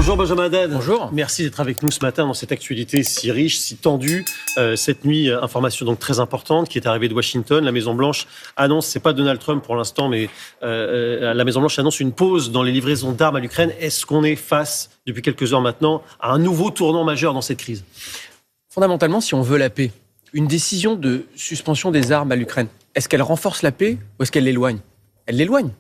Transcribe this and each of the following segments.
Bonjour Benjamin Haddad. Bonjour. Merci d'être avec nous ce matin dans cette actualité si riche, si tendue. Cette nuit, information donc très importante qui est arrivée de Washington. La Maison-Blanche annonce, c'est pas Donald Trump pour l'instant, mais la Maison-Blanche annonce une pause dans les livraisons d'armes à l'Ukraine. Est-ce qu'on est face, depuis quelques heures maintenant, à un nouveau tournant majeur dans cette crise ? Fondamentalement, si on veut la paix, une décision de suspension des armes à l'Ukraine, est-ce qu'elle renforce la paix ou est-ce qu'elle l'éloigne ? Elle l'éloigne,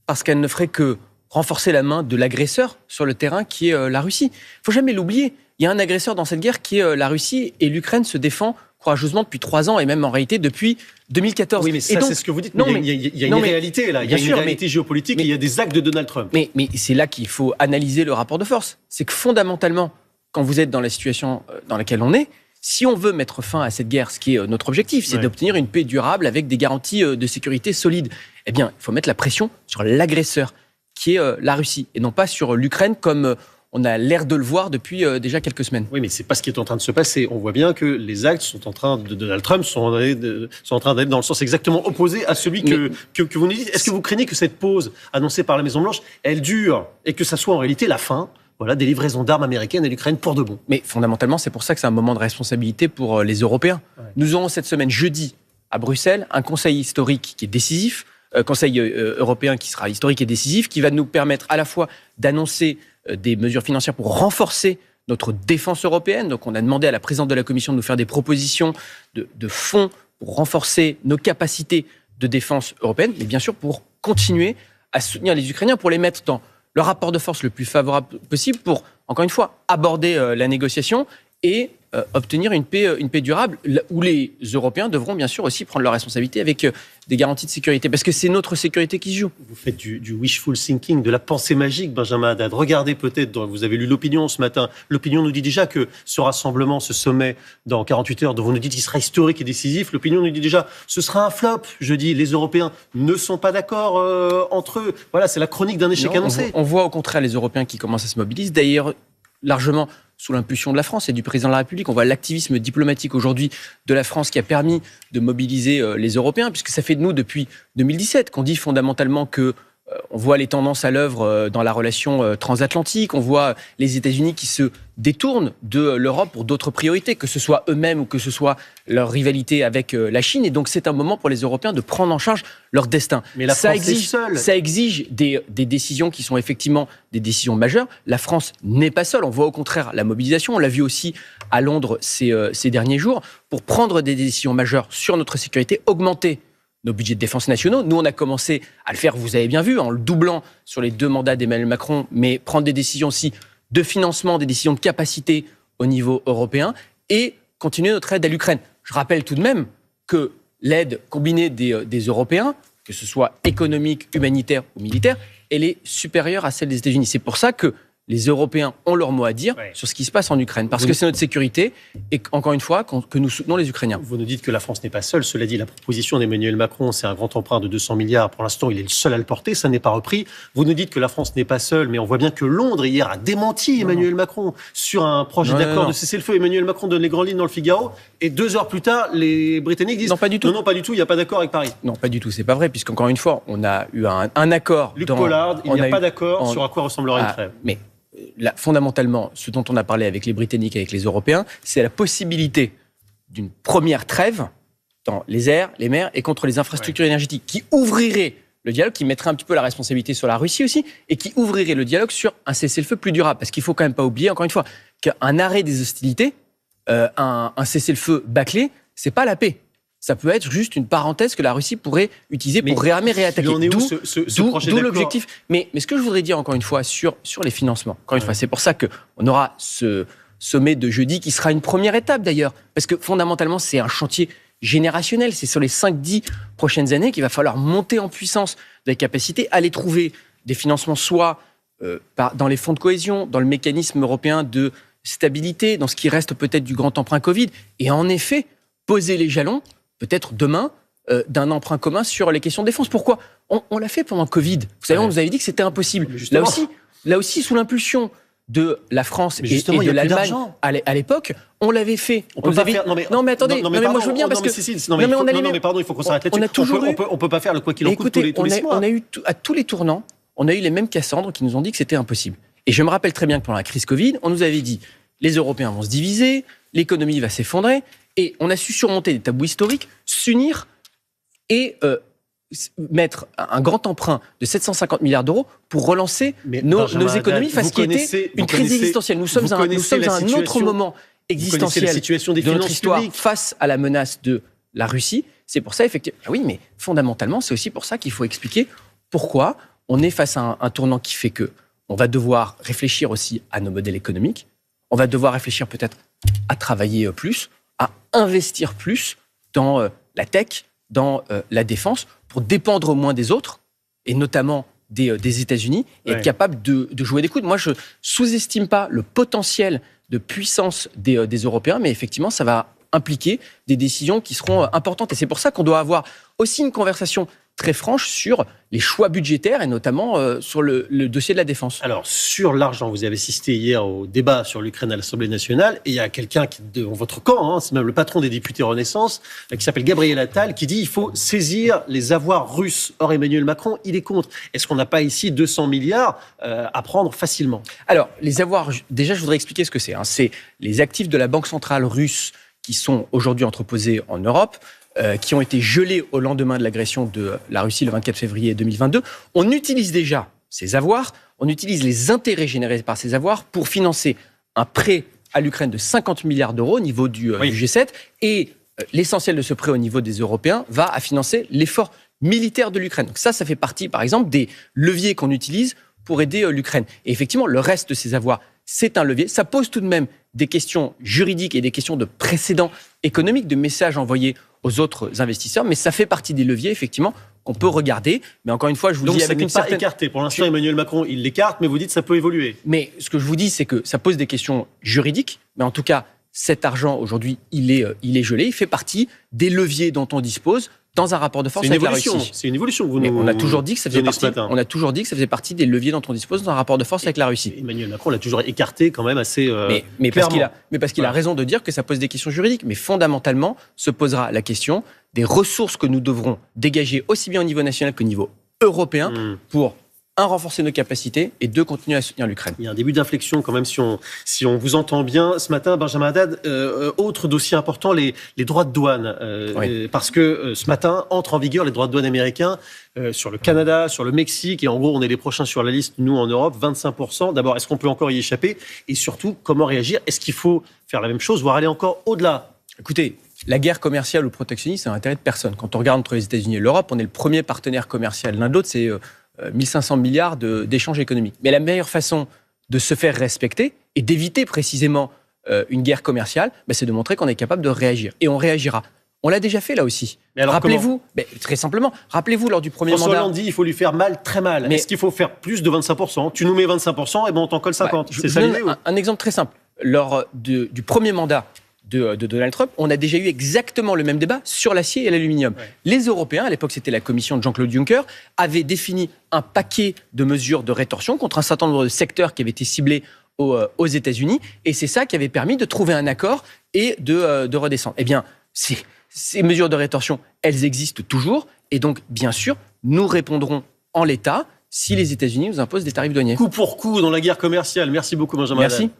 parce qu'elle ne ferait que renforcer la main de l'agresseur sur le terrain qui est la Russie. Il ne faut jamais l'oublier, il y a un agresseur dans cette guerre qui est la Russie et l'Ukraine se défend courageusement depuis 3 ans et même en réalité depuis 2014. Oui, mais ça, c'est ce que vous dites. Il y a une réalité là, il y a une réalité géopolitique et il y a des actes de Donald Trump. Mais c'est là qu'il faut analyser le rapport de force. C'est que fondamentalement, quand vous êtes dans la situation dans laquelle on est, si on veut mettre fin à cette guerre, ce qui est notre objectif, c'est d'obtenir une paix durable avec des garanties de sécurité solides, eh bien, il faut mettre la pression sur l'agresseur, qui est la Russie, et non pas sur l'Ukraine, comme on a l'air de le voir depuis déjà quelques semaines. Oui, mais c'est pas ce qui est en train de se passer. On voit bien que les actes de Donald Trump sont en train d'aller dans le sens exactement opposé à celui que vous nous dites. Est-ce que vous craignez que cette pause annoncée par la Maison-Blanche, elle dure et que ça soit en réalité la fin des livraisons d'armes américaines à l'Ukraine pour de bon? Mais fondamentalement, c'est pour ça que c'est un moment de responsabilité pour les Européens. Ouais. Nous aurons cette semaine, jeudi, à Bruxelles, un conseil historique qui est décisif, conseil européen qui sera historique et décisif, qui va nous permettre à la fois d'annoncer des mesures financières pour renforcer notre défense européenne. Donc on a demandé à la présidente de la Commission de nous faire des propositions de fonds pour renforcer nos capacités de défense européenne, mais bien sûr pour continuer à soutenir les Ukrainiens, pour les mettre dans le rapport de force le plus favorable possible pour, encore une fois, aborder la négociation et obtenir une paix durable où les Européens devront bien sûr aussi prendre leurs responsabilités avec des garanties de sécurité, parce que c'est notre sécurité qui se joue. Vous faites du wishful thinking, de la pensée magique, Benjamin Haddad. Regardez peut-être, vous avez lu l'Opinion ce matin, l'Opinion nous dit déjà que ce rassemblement, ce sommet dans 48 heures, dont vous nous dites qu'il sera historique et décisif, l'Opinion nous dit déjà ce sera un flop. Je dis, les Européens ne sont pas d'accord entre eux. Voilà, c'est la chronique d'un échec annoncé. On voit au contraire les Européens qui commencent à se mobiliser, d'ailleurs largement sous l'impulsion de la France et du président de la République. On voit l'activisme diplomatique aujourd'hui de la France qui a permis de mobiliser les Européens, puisque ça fait de nous depuis 2017 qu'on dit fondamentalement que on voit les tendances à l'œuvre dans la relation transatlantique, on voit les États-Unis qui se détournent de l'Europe pour d'autres priorités, que ce soit eux-mêmes ou que ce soit leur rivalité avec la Chine. Et donc c'est un moment pour les Européens de prendre en charge leur destin. Mais la France est seule. Ça exige des décisions qui sont effectivement des décisions majeures. La France n'est pas seule. On voit au contraire la mobilisation. On l'a vu aussi à Londres ces derniers jours pour prendre des décisions majeures sur notre sécurité, augmenter nos budgets de défense nationaux. Nous, on a commencé à le faire, vous avez bien vu, en le doublant sur les 2 mandats d'Emmanuel Macron, mais prendre des décisions aussi de financement, des décisions de capacité au niveau européen et continuer notre aide à l'Ukraine. Je rappelle tout de même que l'aide combinée des Européens, que ce soit économique, humanitaire ou militaire, elle est supérieure à celle des États-Unis. C'est pour ça que les Européens ont leur mot à dire sur ce qui se passe en Ukraine, parce que c'est notre sécurité et encore une fois que nous soutenons les Ukrainiens. Vous nous dites que la France n'est pas seule. Cela dit, la proposition d'Emmanuel Macron, c'est un grand emprunt de 200 milliards. Pour l'instant, il est le seul à le porter. Ça n'est pas repris. Vous nous dites que la France n'est pas seule, mais on voit bien que Londres, hier, a démenti Emmanuel Macron sur un projet d'accord de cessez-le-feu. Emmanuel Macron donne les grandes lignes dans le Figaro. Et 2 heures plus tard, les Britanniques disent non, pas du tout. Non, pas du tout. Il n'y a pas d'accord avec Paris. Non, pas du tout. C'est pas vrai, puisqu'encore une fois, on a eu un accord. Luc Pollard, il n'y a pas d'accord sur à quoi ressemblera une trêve. Mais là, fondamentalement, ce dont on a parlé avec les Britanniques, avec les Européens, c'est la possibilité d'une première trêve dans les airs, les mers et contre les infrastructures énergétiques, qui ouvrirait le dialogue, qui mettrait un petit peu la responsabilité sur la Russie aussi, et qui ouvrirait le dialogue sur un cessez-le-feu plus durable. Parce qu'il ne faut quand même pas oublier, encore une fois, qu'un arrêt des hostilités, un cessez-le-feu bâclé, ce n'est pas la paix. Ça peut être juste une parenthèse que la Russie pourrait utiliser pour réarmer, réattaquer. D'où l'objectif. Mais ce que je voudrais dire encore une fois sur les financements, encore une fois, c'est pour ça qu'on aura ce sommet de jeudi qui sera une première étape d'ailleurs. Parce que fondamentalement, c'est un chantier générationnel. C'est sur les 5-10 prochaines années qu'il va falloir monter en puissance des capacités, aller trouver des financements soit dans les fonds de cohésion, dans le mécanisme européen de stabilité, dans ce qui reste peut-être du grand emprunt Covid. Et en effet, poser les jalons peut-être demain, d'un emprunt commun sur les questions de défense. Pourquoi ? On l'a fait pendant le Covid. Vous savez, on nous avait dit que c'était impossible. Là aussi, sous l'impulsion de la France et de l'Allemagne à l'époque, on l'avait fait. Non mais attendez, moi je veux bien parce que... pardon, il faut qu'on s'arrête là-dessus. On peut pas faire le quoi qu'il en coûte tous les mois. On a eu à tous les tournants, on a eu les mêmes Cassandres qui nous ont dit que c'était impossible. Et je me rappelle très bien que pendant la crise Covid, on nous avait dit les Européens vont se diviser, l'économie va s'effondrer, et on a su surmonter des tabous historiques, s'unir et mettre un grand emprunt de 750 milliards d'euros pour relancer nos économies face à une crise existentielle. Nous sommes à un autre moment existentiel de notre histoire face à la menace de la Russie. C'est pour ça, effectivement. Ah oui, mais fondamentalement, c'est aussi pour ça qu'il faut expliquer pourquoi on est face à un tournant qui fait que on va devoir réfléchir aussi à nos modèles économiques. On va devoir réfléchir peut-être à travailler plus, à investir plus dans la tech, dans la défense, pour dépendre moins des autres, et notamment des États-Unis, et être capable de jouer des coudes. Moi, je ne sous-estime pas le potentiel de puissance des Européens, mais effectivement, ça va impliquer des décisions qui seront importantes. Et c'est pour ça qu'on doit avoir aussi une conversation très franche sur les choix budgétaires et notamment sur le dossier de la défense. Alors, sur l'argent, vous avez assisté hier au débat sur l'Ukraine à l'Assemblée nationale et il y a quelqu'un qui est de votre camp, c'est même le patron des députés Renaissance, qui s'appelle Gabriel Attal, qui dit qu'il faut saisir les avoirs russes. Or, Emmanuel Macron, il est contre. Est-ce qu'on n'a pas ici 200 milliards à prendre facilement ? Alors, les avoirs, déjà, je voudrais expliquer ce que c'est. C'est les actifs de la Banque centrale russe qui sont aujourd'hui entreposés en Europe, qui ont été gelés au lendemain de l'agression de la Russie le 24 février 2022. On utilise déjà ces avoirs, on utilise les intérêts générés par ces avoirs pour financer un prêt à l'Ukraine de 50 milliards d'euros au niveau du G7. Et l'essentiel de ce prêt au niveau des Européens va à financer l'effort militaire de l'Ukraine. Donc ça fait partie, par exemple, des leviers qu'on utilise pour aider l'Ukraine. Et effectivement, le reste de ces avoirs, c'est un levier. Ça pose tout de même des questions juridiques et des questions de précédents économiques, de messages envoyés aux autres investisseurs, mais ça fait partie des leviers, effectivement, qu'on peut regarder. Mais encore une fois, je vous dis avec une certaine... Donc, ça n'est pas écarté. Pour l'instant, Emmanuel Macron, il l'écarte, mais vous dites que ça peut évoluer. Mais ce que je vous dis, c'est que ça pose des questions juridiques, mais en tout cas, cet argent, aujourd'hui, il est gelé. Il fait partie des leviers dont on dispose dans un rapport de force avec la Russie. C'est une évolution que vous on a toujours dit que ça faisait partie des leviers dont on dispose dans un rapport de force avec la Russie. Emmanuel Macron l'a toujours écarté quand même assez mais parce qu'il a raison de dire que ça pose des questions juridiques. Mais fondamentalement, se posera la question des ressources que nous devrons dégager aussi bien au niveau national qu'au niveau européen pour renforcer nos capacités et continuer à soutenir l'Ukraine. Il y a un début d'inflexion quand même si on vous entend bien. Ce matin, Benjamin Haddad, autre dossier important, les droits de douane. Parce que ce matin, entrent en vigueur les droits de douane américains sur le Canada, sur le Mexique, et en gros, on est les prochains sur la liste, nous en Europe, 25%. D'abord, est-ce qu'on peut encore y échapper ? Et surtout, comment réagir ? Est-ce qu'il faut faire la même chose, voire aller encore au-delà ? Écoutez, la guerre commerciale ou protectionniste, c'est un intérêt de personne. Quand on regarde entre les États-Unis et l'Europe, on est le premier partenaire commercial. L'un de l'autre, c'est 1500 milliards d'échanges économiques. Mais la meilleure façon de se faire respecter et d'éviter précisément une guerre commerciale, c'est de montrer qu'on est capable de réagir. Et on réagira. On l'a déjà fait là aussi. Rappelez-vous, très simplement, rappelez-vous lors du premier mandat... François Hollande dit qu'il faut lui faire mal, très mal. Mais est-ce qu'il faut faire plus de 25% ? Tu nous mets 25% et on t'en colle 50%. C'est ça l'idée ? Un exemple très simple. Lors du premier mandat de Donald Trump, on a déjà eu exactement le même débat sur l'acier et l'aluminium. Les Européens, à l'époque c'était la commission de Jean-Claude Juncker, avaient défini un paquet de mesures de rétorsion contre un certain nombre de secteurs qui avaient été ciblés aux États-Unis, et c'est ça qui avait permis de trouver un accord et de redescendre. Eh bien, ces mesures de rétorsion, elles existent toujours, et donc, bien sûr, nous répondrons en l'état si les États-Unis nous imposent des tarifs douaniers. Coup pour coup dans la guerre commerciale. Merci beaucoup, Benjamin Haddad. Merci.